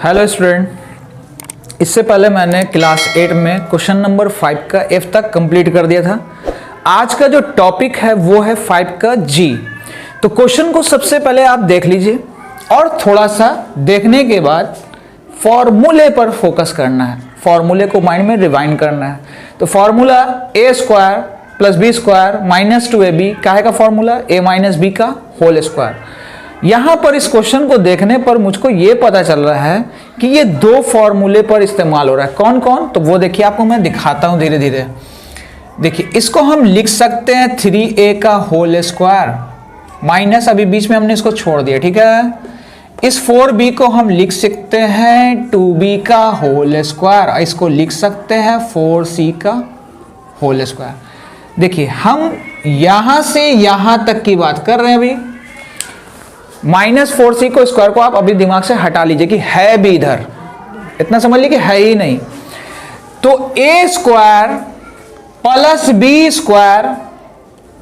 Hello student, इससे पहले मैंने क्लास 8 में क्वेश्चन नंबर 5 का F तक कंप्लीट कर दिया था। आज का जो टॉपिक है वो है 5 का G। तो क्वेश्चन को सबसे पहले आप देख लीजिए और थोड़ा सा देखने के बाद फॉर्मूले पर फोकस करना है, फॉर्मूले को माइंड में रिवाइंड करना है। तो formula a square plus B square minus 2ab काहे का फॉर्मूला a माइनस बी का होल स्क्वायर। यहां पर इस क्वेश्चन को देखने पर मुझको ये पता चल रहा है कि ये दो फॉर्मूले पर इस्तेमाल हो रहा है। कौन कौन, तो वो देखिए आपको मैं दिखाता हूं धीरे धीरे। देखिए इसको हम लिख सकते हैं 3a का होल स्क्वायर माइनस, अभी बीच में हमने इसको छोड़ दिया, ठीक है। इस 4b को हम लिख सकते हैं 2b का होल स्क्वायर, इसको लिख सकते हैं 4c का होल स्क्वायर। देखिए हम यहां से यहां तक की बात कर रहे हैं। अभी माइनस 4c को स्क्वायर को आप अभी दिमाग से हटा लीजिए कि है भी इधर, इतना समझ लीजिए कि है ही नहीं। तो a square plus B square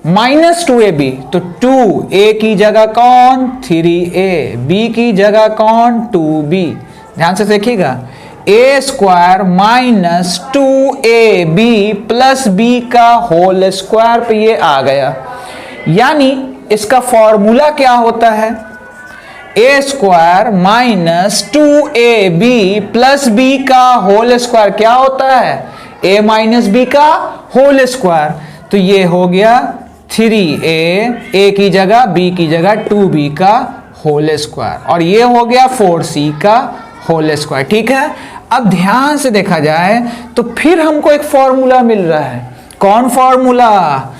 minus 2ab, तो 2a की जगह कौन 3a, b की जगह कौन 2b। ध्यान से देखिएगा, a square minus 2ab plus b का होल स्क्वायर पे ये आ गया। यानी इसका फॉर्मूला क्या होता है, a square minus 2ab plus b का होल स्क्वायर क्या होता है, a माइनस b का होल स्क्वायर। तो ये हो गया 3a की जगह b की जगह 2b का होल स्क्वायर, और ये हो गया 4c का होल स्क्वायर, ठीक है। अब ध्यान से देखा जाए तो फिर हमको एक फॉर्मूला मिल रहा है। कौन formula,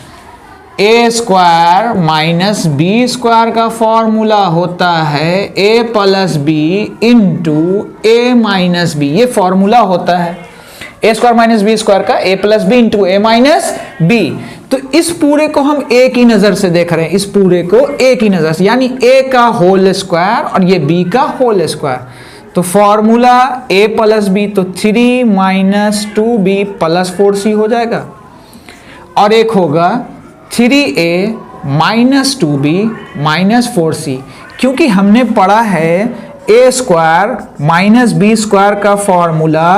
a square minus B square का फॉर्मूला होता है a plus B into A minus B, ये फॉर्मूला होता है a square minus B square का a plus B into A minus B. तो इस पूरे को हम a की नजर से देख रहे हैं, इस पूरे को a की नजर से, यानी a का होल स्क्वायर और ये b का होल स्क्वायर। तो फॉर्मूला a प्लस बी, तो 3 माइनस 2b प्लस 4c हो जाएगा, और एक होगा 3a minus 2b minus 4c। क्योंकि हमने पढ़ा है a square minus B square का फॉर्मूला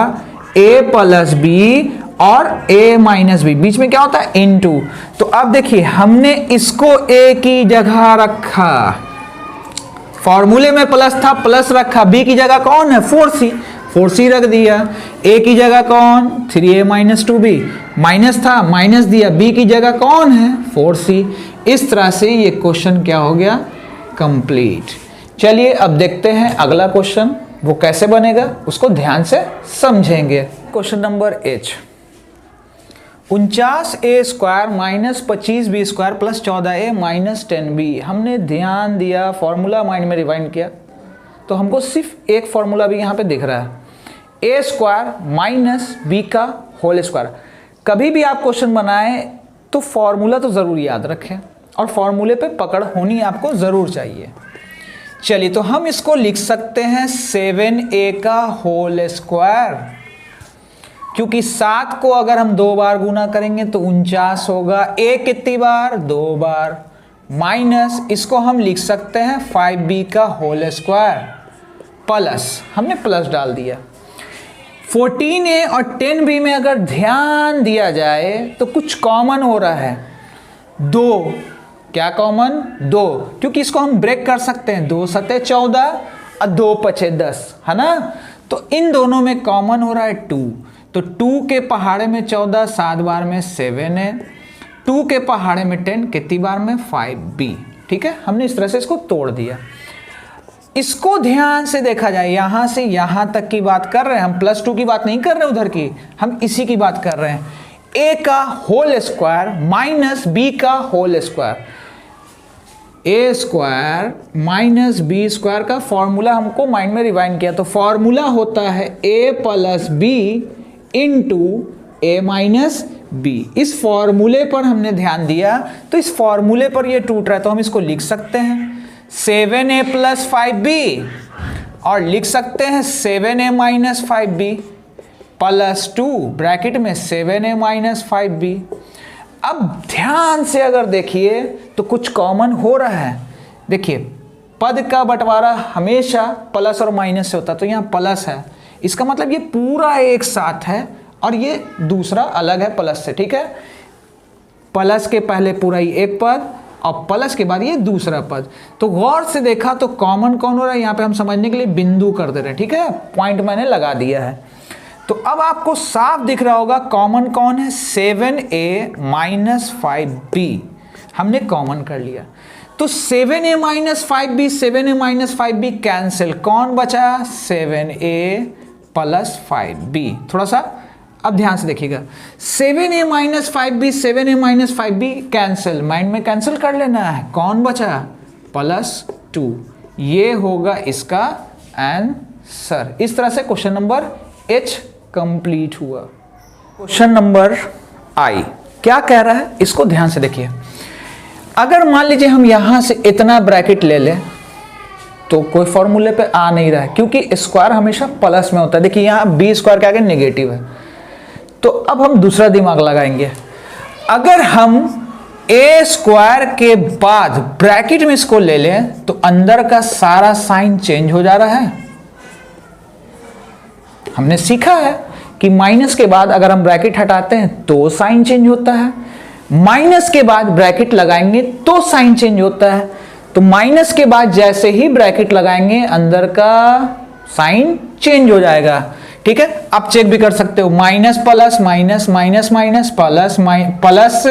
a प्लस बी और a माइनस बी, बीच में क्या होता है इनटू। तो अब देखिए हमने इसको a की जगह रखा, फॉर्मूले में प्लस था प्लस रखा, b की जगह कौन है 4c, 4c रख दिया। a की जगह कौन 3a माइनस 2b, माइनस था माइनस दिया, b की जगह कौन है 4c। इस तरह से ये क्वेश्चन क्या हो गया कंप्लीट। चलिए अब देखते हैं अगला क्वेश्चन वो कैसे बनेगा, उसको ध्यान से समझेंगे। Question number h, 49a square minus 25b square plus 14a minus 10b। हमने ध्यान दिया, फॉर्मूला माइंड में रिवाइंड किया, तो हमको सिर्फ एक फॉर्मूला भी यहाँ पे दिख रहा है, a स्क्वायर माइनस b का होल स्क्वायर। कभी भी आप क्वेश्चन बनाएं तो फॉर्मूला तो ज़रूर याद रखें, और फॉर्मूले पे पकड़ होनी आपको ज़रूर चाहिए। चलिए तो हम इसको लिख सकते हैं 7a का होल स्क्वायर, क्योंकि 7 को अगर हम 2 बार गुना करेंगे तो 49 होगा, a कितनी बार 2 बार, माइनस इसको हम लिख सकते हैं 5b का होल स्क्वायर प्लस, हमने प्लस डाल दिया। 14a और 10b में अगर ध्यान दिया जाए तो कुछ कॉमन हो रहा है, 2, क्या कॉमन 2, क्योंकि इसको हम ब्रेक कर सकते हैं, 2 सते 14 और 2 पचे 10, है ना। तो इन दोनों में कॉमन हो रहा है 2, तो 2 के पहाड़े में 14, 7 बार में 7 है, 2 के पहाड़े में 10, कितनी बार में 5b, ठीक है। हमने इस तरह से इसको तोड़ दिया। इसको ध्यान से देखा जाए, यहां से यहां तक की बात कर रहे हैं हम, प्लस 2 की बात नहीं कर रहे उधर की, हम इसी की बात कर रहे हैं। a का होल स्क्वायर माइनस b का whole square, a square minus B square का फॉर्मूला हमको माइंड में रिवाइंड किया, तो फॉर्मूला होता है a plus B into A minus B. इस फॉर्मूले पर हमने ध्यान दिया, तो इस फॉर्मूले पर ये टूट रहा है, तो हम इसको लिख सकते हैं 7a प्लस 5b, और लिख सकते हैं 7a minus 5b plus 2 bracket में 7a माइनस 5b। अब ध्यान से अगर देखिए तो कुछ कॉमन हो रहा है, देखिए पद का बंटवारा हमेशा प्लस और माइनस से होता है, तो यहाँ प्लस है, इसका मतलब ये पूरा एक साथ है और ये दूसरा अलग है प्लस से, ठीक है। प्लस के पहले पूरा ही एक पद और प्लस के बाद ये दूसरा पद। तो गौर से देखा तो कॉमन कौन हो रहा है, यहाँ पे हम समझने के लिए बिंदु कर दे रहे हैं, ठीक है, पॉइंट मैंने लगा दिया है। तो अब आपको साफ दिख रहा होगा कॉमन कौन है, 7a माइनस 5b हमने कॉमन कर लिया। तो 7a minus 5b, 7a minus 5b cancel, कौन बचा, 7a प्लस 5b। थोड़ा सा अब ध्यान से देखिएगा, 7a minus 5b, 7a minus 5b cancel, mind में कैंसिल कर लेना है, कौन बचा, प्लस 2। ये होगा इसका आंसर। इस तरह से क्वेश्चन नंबर H कंप्लीट हुआ। क्वेश्चन नंबर I क्या कह रहा है, इसको ध्यान से देखिए। अगर मान लीजिए हम यहां से इतना ब्रैकेट ले लें तो कोई फॉर्मूले पे आ नहीं रहा है, क्योंकि स्क्वायर हमेशा प्लस में होता है। देखिए यहाँ b स्क्वायर के आगे नेगेटिव है, तो अब हम दूसरा दिमाग लगाएंगे। अगर हम a स्क्वायर के बाद ब्रैकेट में इसको ले लें तो अंदर का सारा साइन चेंज हो जा रहा है। हमने सीखा है कि माइनस के बाद अगर हम ब्रैकेट हटाते हैं तो साइन चेंज होता है, माइनस के बाद ब्रैकेट लगाएंगे तो साइन चेंज होता है। तो माइनस के बाद जैसे ही ब्रैकेट लगाएंगे अंदर का साइन चेंज हो जाएगा, ठीक है। आप चेक भी कर सकते हो, minus plus minus minus minus plus plus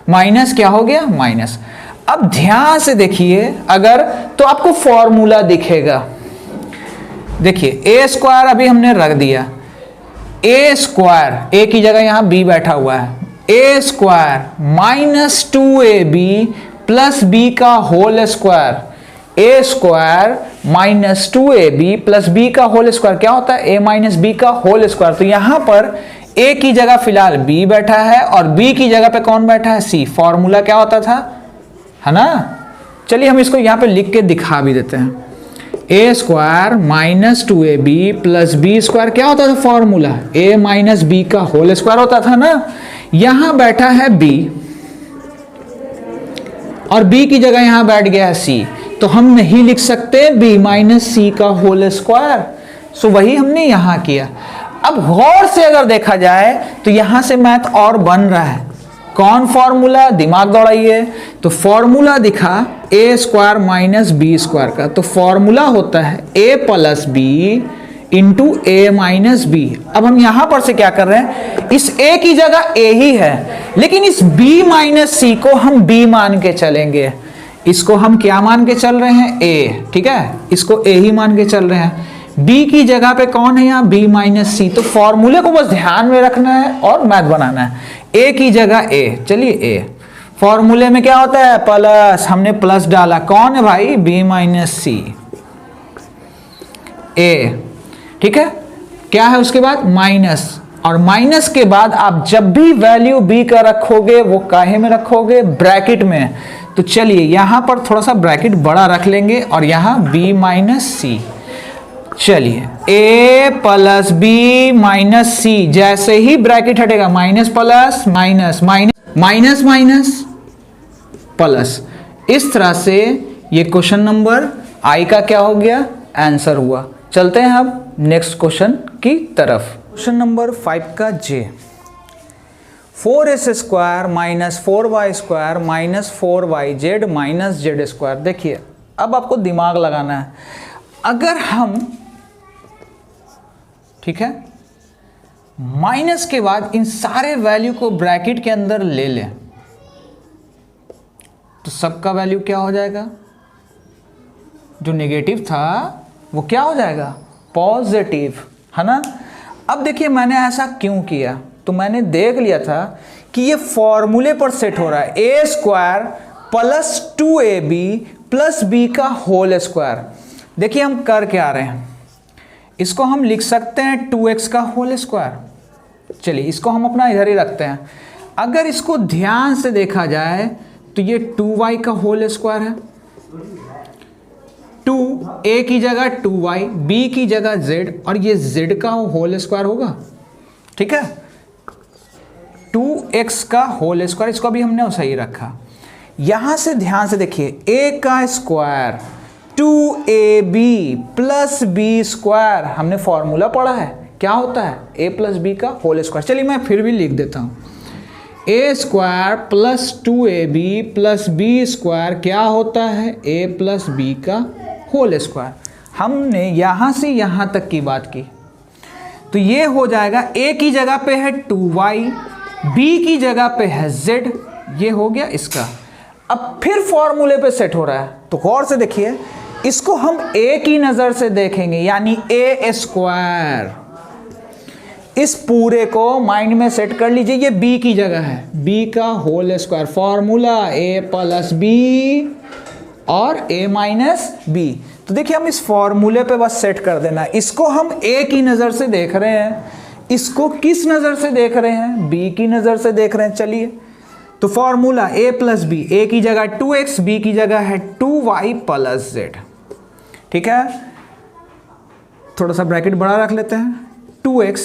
minus क्या हो गया, माइनस। अब ध्यान से देखिए, अगर तो आपको फॉर्मूला दिखेगा। देखिए ए स्क्वायर अभी हमने रख दिया, ए स्क्वायर, ए की जगह यहां बी बैठा हुआ है, A square minus 2ab plus B का whole square, A square minus 2ab plus B का होल स्क्वायर क्या होता है, ए माइनस बी का होल स्क्वायर। तो यहां पर ए की जगह फिलहाल बी बैठा है और बी की जगह पे कौन बैठा है, सी। फॉर्मूला क्या होता था, है ना। चलिए हम इसको यहां पे लिख के दिखा भी देते हैं। A square minus 2ab plus B square क्या होता था फॉर्मूला, ए माइनस बी का होल स्क्वायर होता था ना। यहां बैठा है बी और बी की जगह यहां बैठ गया है सी, तो हम नहीं लिख सकते बी माइनस सी का होल स्क्वायर। सो वही हमने यहां किया। अब गौर से अगर देखा जाए तो यहां से मैथ और बन रहा है। कौन फॉर्मूला, दिमाग दौड़ाइए। तो फॉर्मूला दिखा ए स्क्वायर माइनस बी स्क्वायर का, तो फॉर्मूला होता है ए plus B into A minus B. अब हम यहां पर से क्या कर रहे हैं, इस ए की जगह ए ही है, लेकिन इस बी माइनस सी को हम बी मान के चलेंगे। इसको हम क्या मान के चल रहे हैं, ए, ठीक है, इसको ए ही मान के चल रहे हैं। बी की जगह पे कौन है यहाँ, बी माइनस सी। तो फॉर्मूले को बस ध्यान में रखना है और मैथ बनाना है। ए की जगह ए, चलिए ए, फॉर्मूले में क्या होता है, प्लस, हमने प्लस डाला, कौन है भाई, बी माइनस सी, ए, ठीक है। क्या है उसके बाद, माइनस, और माइनस के बाद आप जब भी वैल्यू बी का रखोगे वो काहे में रखोगे, ब्रैकेट में। तो चलिए यहां पर थोड़ा सा ब्रैकेट बड़ा रख लेंगे और यहां बी माइनस सी। चलिए ए प्लस बी माइनस सी, जैसे ही ब्रैकेट हटेगा minus plus minus minus minus minus plus. इस तरह से ये क्वेश्चन नंबर आई का क्या हो गया, आंसर हुआ। चलते हैं अब नेक्स्ट क्वेश्चन की तरफ। क्वेश्चन नंबर 5 का जे, 4s square minus 4y square minus 4yz minus Z square. देखिए अब आपको दिमाग लगाना है। अगर हम, ठीक है, माइनस के बाद इन सारे वैल्यू को ब्रैकेट के अंदर ले लें तो सबका वैल्यू क्या हो जाएगा, जो नेगेटिव था वो क्या हो जाएगा, पॉजिटिव, है ना। अब देखिए मैंने ऐसा क्यों किया, तो मैंने देख लिया था कि ये फॉर्मूले पर सेट हो रहा है, A square plus 2ab plus B का होल स्क्वायर। देखिए हम कर क्या रहे हैं, इसको हम लिख सकते हैं 2x का होल स्क्वायर। चलिए इसको हम अपना इधर ही रखते हैं। अगर इसको ध्यान से देखा जाए तो ये 2y का होल स्क्वायर है, 2 a की जगह 2y, b की जगह z, और ये z का होल स्क्वायर होगा, ठीक है। 2x का होल स्क्वायर, इसको भी हमने वैसा ही रखा। यहां से ध्यान से देखिए, a का square 2ab plus B square, हमने फॉर्मूला पढ़ा है क्या होता है, a प्लस बी का होल स्क्वायर। चलिए मैं फिर भी लिख देता हूँ, a square plus 2ab plus B square क्या होता है, a प्लस बी का होल स्क्वायर। हमने यहाँ से यहाँ तक की बात की, तो ये हो जाएगा a की जगह पे है 2y, b की जगह पे है z, ये हो गया इसका। अब फिर फॉर्मूले पे सेट हो रहा है, तो गौर से देखिए, इसको हम a की नज़र से देखेंगे, यानी a स्क्वायर। इस पूरे को माइंड में सेट कर लीजिए, ये b की जगह है, b का whole square, formula a plus B और a माइनस बी। तो देखिए हम इस फॉर्मूले पे बस सेट कर देना, इसको हम a की नज़र से देख रहे हैं, इसको किस नज़र से देख रहे हैं, b की नज़र से देख रहे हैं। चलिए तो formula a plus B, a की जगह 2x, b की जगह है 2y प्लस z, ठीक है। थोड़ा सा ब्रैकेट बड़ा रख लेते हैं, 2x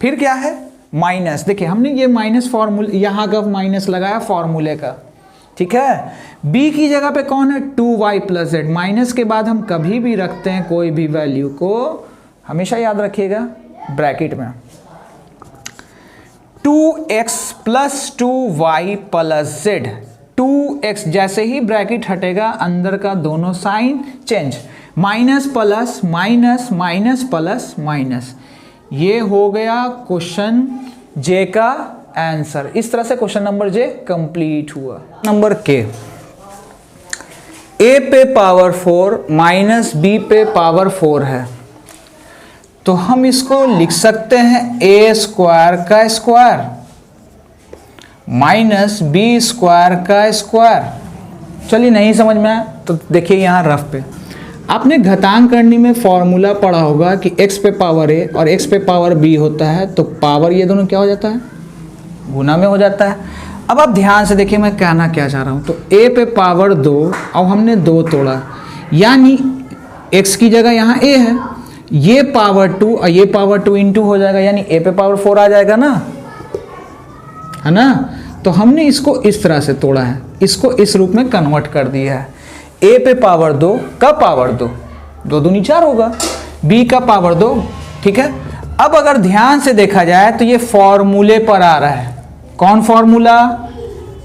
फिर क्या है माइनस, देखिए हमने ये माइनस फॉर्मूला यहाँ का माइनस लगाया फॉर्मूले का, ठीक है। b की जगह पे कौन है 2y प्लस z, माइनस के बाद हम कभी भी रखते हैं कोई भी वैल्यू को, हमेशा याद रखिएगा ब्रैकेट में, 2x plus 2y plus z, 2x जैसे ही ब्रैकेट हटेगा अंदर का दोनों sign change, minus plus minus minus plus minus, ये हो गया क्वेश्चन जे का आंसर। इस तरह से क्वेश्चन नंबर जे कंप्लीट हुआ। नंबर के, a पे पावर 4 माइनस b पे पावर 4 है, तो हम इसको लिख सकते हैं a स्क्वायर का स्क्वायर माइनस बी स्क्वायर का स्क्वायर। चलिए नहीं समझ में आया तो देखिए यहाँ रफ पे, आपने घातांक करनी में फॉर्मूला पढ़ा होगा कि x पे पावर a और x पे पावर b होता है, तो पावर ये दोनों क्या हो जाता है, गुना में हो जाता है। अब आप ध्यान से देखिए मैं कहना क्या चाह रहा हूँ, तो a पे पावर 2, अब हमने 2 तोड़ा, यानी x की जगह यहाँ a है, ये पावर 2 और ये पावर 2 इंटू हो जाएगा, यानी a पे पावर 4 आ जाएगा ना, है ना। तो हमने इसको इस तरह से तोड़ा है, इसको इस रूप में कन्वर्ट कर दिया है, a पे पावर 2 का पावर 2, 2 दूनी 4 होगा, b का पावर 2, ठीक है। अब अगर ध्यान से देखा जाए तो ये फॉर्मूले पर आ रहा है, कौन formula,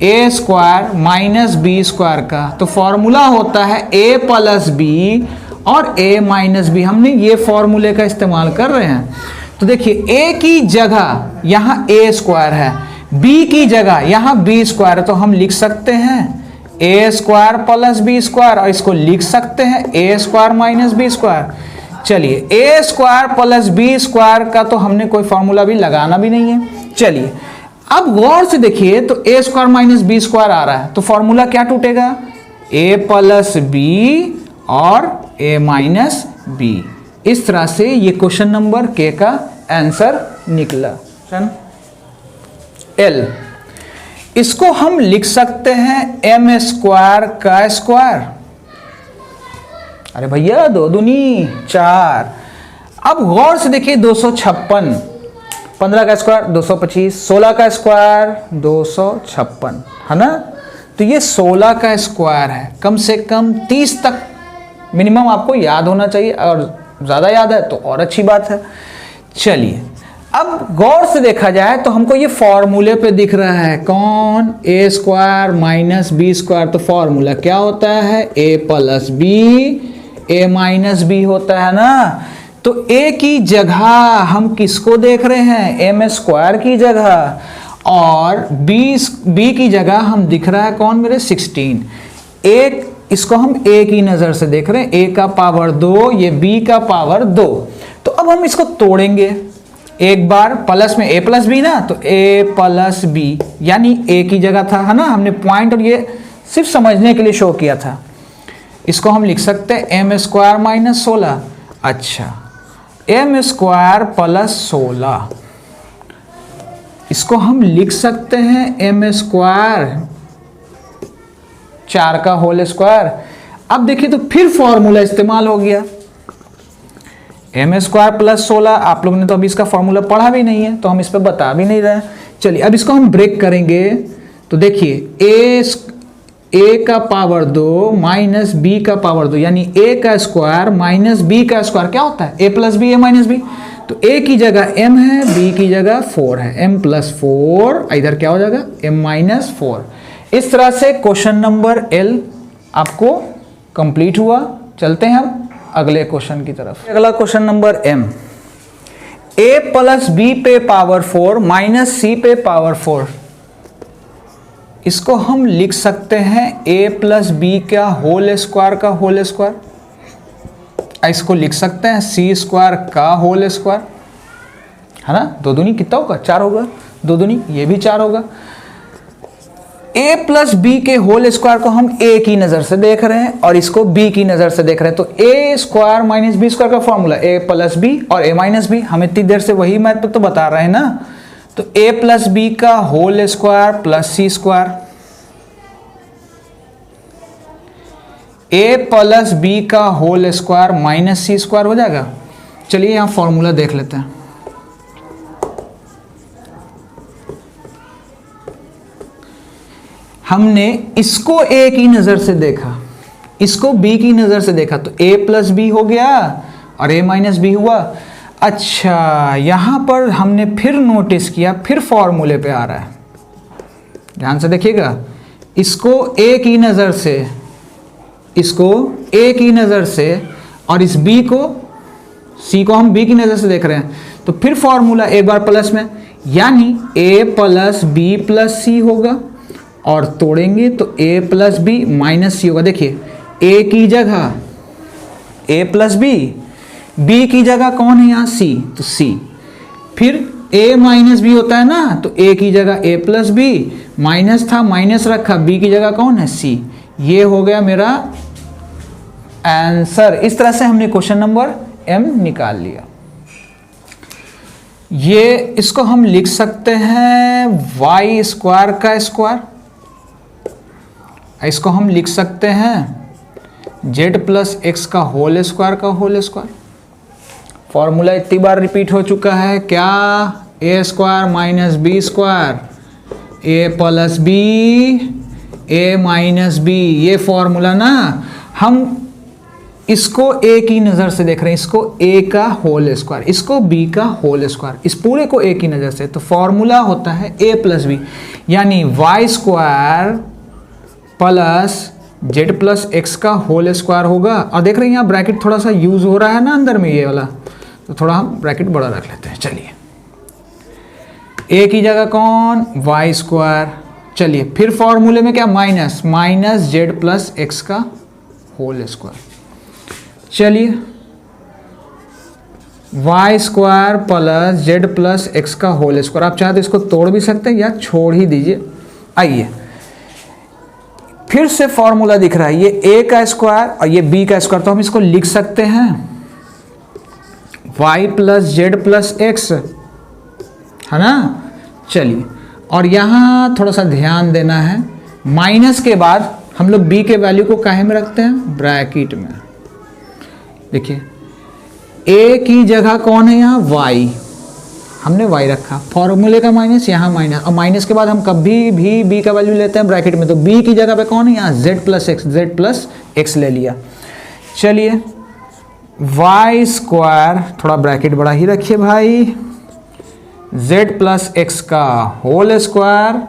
a square minus B square का, तो फॉर्मूला होता है a प्लस बी और a माइनस बी, हमने ये फॉर्मूले का इस्तेमाल कर रहे हैं। तो देखिए a की जगह यहाँ a स्क्वायर है, b की जगह यहाँ b स्क्वायर है, तो हम लिख सकते हैं a square plus B square, और इसको लिख सकते हैं a square minus B square. चलिए a square plus B square का तो हमने कोई फॉर्मूला भी लगाना भी नहीं है। चलिए अब गौर से देखिए, तो a square minus B square आ रहा है, तो फॉर्मूला क्या टूटेगा, a प्लस बी और a माइनस बी। इस तरह से ये क्वेश्चन नंबर के का आंसर निकला। एल, इसको हम लिख सकते हैं m स्क्वायर का स्क्वायर, अरे भैया 2 दूनी 4। अब गौर से देखिए 256, 15 का स्क्वायर 225, 16 का स्क्वायर 256, है ना। तो ये 16 का स्क्वायर है, कम से कम 30 तक मिनिमम आपको याद होना चाहिए, और ज़्यादा याद है तो और अच्छी बात है। चलिए अब गौर से देखा जाए तो हमको ये फॉर्मूले पे दिख रहा है, कौन, a square minus B square, तो फॉर्मूला क्या होता है, a plus B a minus B होता है ना। तो a की जगह हम किसको देख रहे हैं, m स्क्वायर की जगह, और b की जगह हम दिख रहा है कौन मेरे 16, एक इसको हम a की नज़र से देख रहे हैं, a का पावर 2, ये b का पावर 2। तो अब हम इसको तोड़ेंगे एक बार, प्लस में a प्लस बी ना, तो a प्लस बी, यानी a की जगह था, है ना, हमने पॉइंट और ये सिर्फ समझने के लिए शो किया था। इसको हम लिख सकते हैं m स्क्वायर माइनस 16, अच्छा m स्क्वायर प्लस 16, इसको हम लिख सकते हैं m स्क्वायर 4 का होल स्क्वायर। अब देखिए तो फिर फॉर्मूला इस्तेमाल हो गया, m स्क्वायर प्लस 16, आप लोगों ने तो अभी इसका फॉर्मूला पढ़ा भी नहीं है, तो हम इस पर बता भी नहीं रहे हैं। चलिए अब इसको हम ब्रेक करेंगे, तो देखिए a का पावर 2 माइनस b का पावर 2, यानी a का स्क्वायर माइनस b का स्क्वायर क्या होता है? a plus B, a minus B. तो a की जगह m है, b की जगह 4 है, m प्लस 4, इधर क्या हो जाएगा? m minus 4। इस तरह से क्वेश्चन नंबर L आपको कंप्लीट हुआ। चलते हैं हम अगले क्वेश्चन की तरफ। अगला question number M, a plus B पे पावर 4 माइनस सी पे पावर 4, इसको हम लिख सकते हैं a प्लस बी का होल स्क्वायर का होल स्क्वायर। इसको लिख सकते हैं सी स्क्वायर का होल स्क्वायर, है ना। दो दूनी कितना होगा? 4 होगा। दो दूनी ये भी 4 होगा। a प्लस बी के होल स्क्वायर को हम a की नज़र से देख रहे हैं और इसको b की नज़र से देख रहे हैं। तो a square minus B square का फॉर्मूला a प्लस बी और a माइनस बी, हम इतनी देर से वही मैथ तो बता रहे हैं ना। तो a प्लस बी का whole square plus C square, a plus B का whole square minus C square हो जाएगा। चलिए यहां फॉर्मूला देख लेते हैं। हमने इसको a की नज़र से देखा, इसको b की नज़र से देखा, तो a प्लस बी हो गया और a माइनस बी हुआ। अच्छा, यहाँ पर हमने फिर नोटिस किया, फिर फॉर्मूले पे आ रहा है, ध्यान से देखिएगा। इसको a की नज़र से, इसको a की नज़र से और इस b को, c को हम b की नज़र से देख रहे हैं। तो फिर फॉर्मूला एक बार प्लस में, यानी a प्लस बी प्लस सी होगा और तोड़ेंगे तो a प्लस बी माइनस सी होगा। देखिए a की जगह a प्लस बी, b की जगह कौन है यहाँ? c, तो c। फिर a माइनस बी होता है ना, तो a की जगह a प्लस बी, माइनस था माइनस रखा, b की जगह कौन है? c। ये हो गया मेरा आंसर। इस तरह से हमने क्वेश्चन नंबर M निकाल लिया। ये इसको हम लिख सकते हैं y स्क्वायर का स्क्वायर, इसको हम लिख सकते हैं z प्लस एक्स का होल स्क्वायर का होल स्क्वायर। फॉर्मूला इतनी बार रिपीट हो चुका है, क्या? a square minus B square, a plus B, a minus B, ये फॉर्मूला ना। हम इसको a की नज़र से देख रहे हैं, इसको a का होल स्क्वायर, इसको b का होल स्क्वायर, इस पूरे को a की नज़र से। तो फॉर्मूला होता है a प्लस बी, यानी y square plus z plus X का होल स्क्वायर होगा। और देख रहे हैं यहाँ ब्रैकेट थोड़ा सा यूज हो रहा है ना अंदर में, ये वाला, तो थोड़ा हम ब्रैकेट बड़ा रख लेते हैं। चलिए a की जगह कौन? y square. चलिए फिर फॉर्मूले में क्या? Minus minus z plus X का होल स्क्वायर। चलिए y square plus z plus X का होल स्क्वायर, आप चाहे तो इसको तोड़ भी सकते हैं या छोड़ ही दीजिए। आइए फिर से फॉर्मूला दिख रहा है, ये a का स्क्वायर और ये b का स्क्वायर, तो हम इसको लिख सकते हैं y plus Z plus x, है ना। चलिए, और यहाँ थोड़ा सा ध्यान देना है, माइनस के बाद हम लोग b के वैल्यू को काहे में रखते हैं? ब्रैकेट में। देखिए a की जगह कौन है यहाँ? y, हमने y रखा, फॉर्मूले का माइनस, यहाँ माइनस, और माइनस के बाद हम कभी भी b का वैल्यू लेते हैं ब्रैकेट में, तो b की जगह पे कौन है यहाँ? z प्लस एक्स ले लिया। चलिए y स्क्वायर, थोड़ा ब्रैकेट बड़ा ही रखिए भाई, z प्लस एक्स का whole square,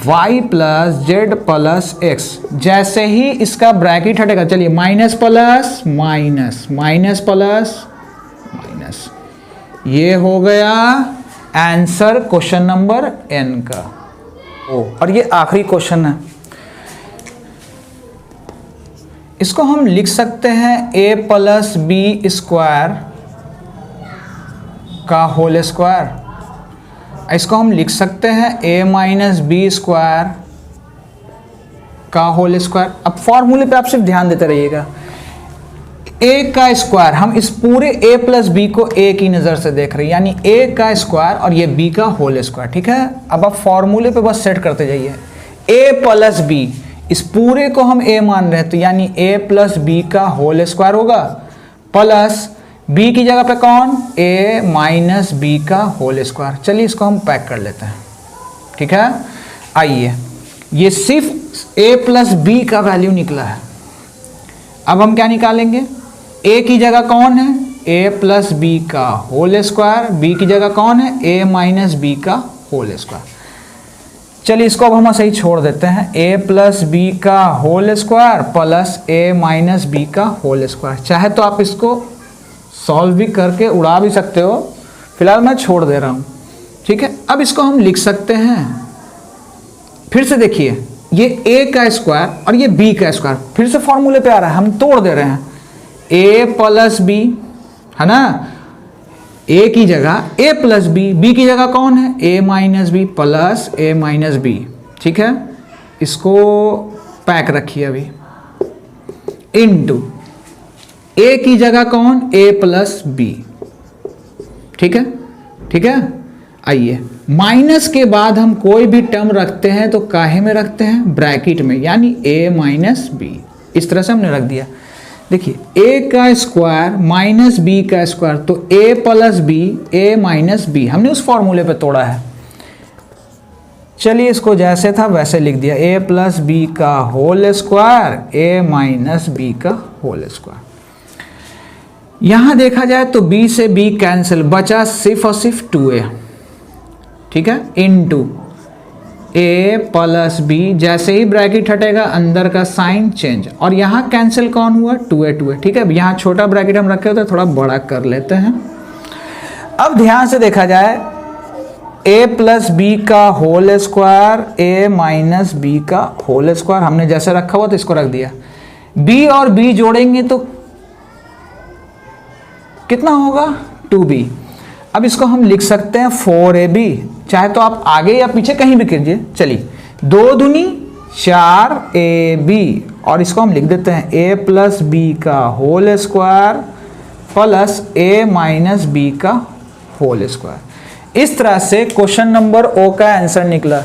y plus Z plus X. जैसे ही इसका ब्रैकेट हटेगा, चलिए minus plus minus, minus plus minus, ये हो गया आंसर क्वेश्चन नंबर n का। और ये आखिरी क्वेश्चन है, इसको हम लिख सकते हैं a प्लस बी स्क्वायर का होल स्क्वायर, इसको हम लिख सकते हैं a माइनस बी स्क्वायर का होल स्क्वायर। अब फॉर्मूले पे आप सिर्फ ध्यान देते रहिएगा, a का स्क्वायर, हम इस पूरे a प्लस बी को a की नज़र से देख रहे हैं, यानी a का स्क्वायर और ये b का होल स्क्वायर, ठीक है। अब आप फॉर्मूले पे बस सेट करते जाइए, a प्लस बी, इस पूरे को हम a मान रहे हैं, तो यानी a प्लस बी का होल स्क्वायर होगा, प्लस b की जगह पे कौन? a माइनस बी का होल स्क्वायर। चलिए इसको हम पैक कर लेते हैं, ठीक है। आइए, ये सिर्फ a प्लस बी का वैल्यू निकला है। अब हम क्या निकालेंगे, a की जगह कौन है, a प्लस बी का होल स्क्वायर, b की जगह कौन है, a माइनस बी का होल स्क्वायर। चलिए इसको अब हम ऐसे ही छोड़ देते हैं, a प्लस बी का whole square plus a minus B का होल स्क्वायर। चाहे तो आप इसको सॉल्व भी करके उड़ा भी सकते हो, फिलहाल मैं छोड़ दे रहा हूँ, ठीक है। अब इसको हम लिख सकते हैं, फिर से देखिए ये a का स्क्वायर और ये b का स्क्वायर फिर से फॉर्मूले पे आ रहा है, हम तोड़ दे रहे हैं, a प्लस बी है ना, a की जगह a प्लस बी, b की जगह कौन है, a minus B plus a minus B, ठीक है। इसको पैक रखिए अभी, इनटू a की जगह कौन, a प्लस बी, ठीक है, ठीक है। आइए माइनस के बाद हम कोई भी टर्म रखते हैं तो काहे में रखते हैं, ब्रैकेट में, यानी a माइनस बी, इस तरह से हमने रख दिया। देखिए a का स्क्वायर माइनस b का स्क्वायर, तो a plus B, a minus B, हमने उस फॉर्मूले पे तोड़ा है। चलिए इसको जैसे था वैसे लिख दिया, a प्लस बी का whole square, a minus B का होल स्क्वायर। यहां देखा जाए तो b से b कैंसिल, बचा सिर्फ और सिर्फ 2a, ठीक है, इनटू a प्लस बी, जैसे ही ब्रैकेट हटेगा अंदर का साइन चेंज, और यहाँ कैंसिल कौन हुआ, 2a, ठीक है। यहाँ छोटा ब्रैकेट हम रखे होते, थोड़ा बड़ा कर लेते हैं। अब ध्यान से देखा जाए, a प्लस बी का whole square, a minus B का होल स्क्वायर, हमने जैसे रखा हुआ तो इसको रख दिया। b और b जोड़ेंगे तो कितना होगा, 2b। अब इसको हम लिख सकते हैं 4ab, चाहे तो आप आगे या पीछे कहीं भी कीजिए। चलिए 2 दूनी 4ab, और इसको हम लिख देते हैं a प्लस बी का whole square plus a minus B का होल स्क्वायर। इस तरह से क्वेश्चन नंबर ओ का आंसर निकला।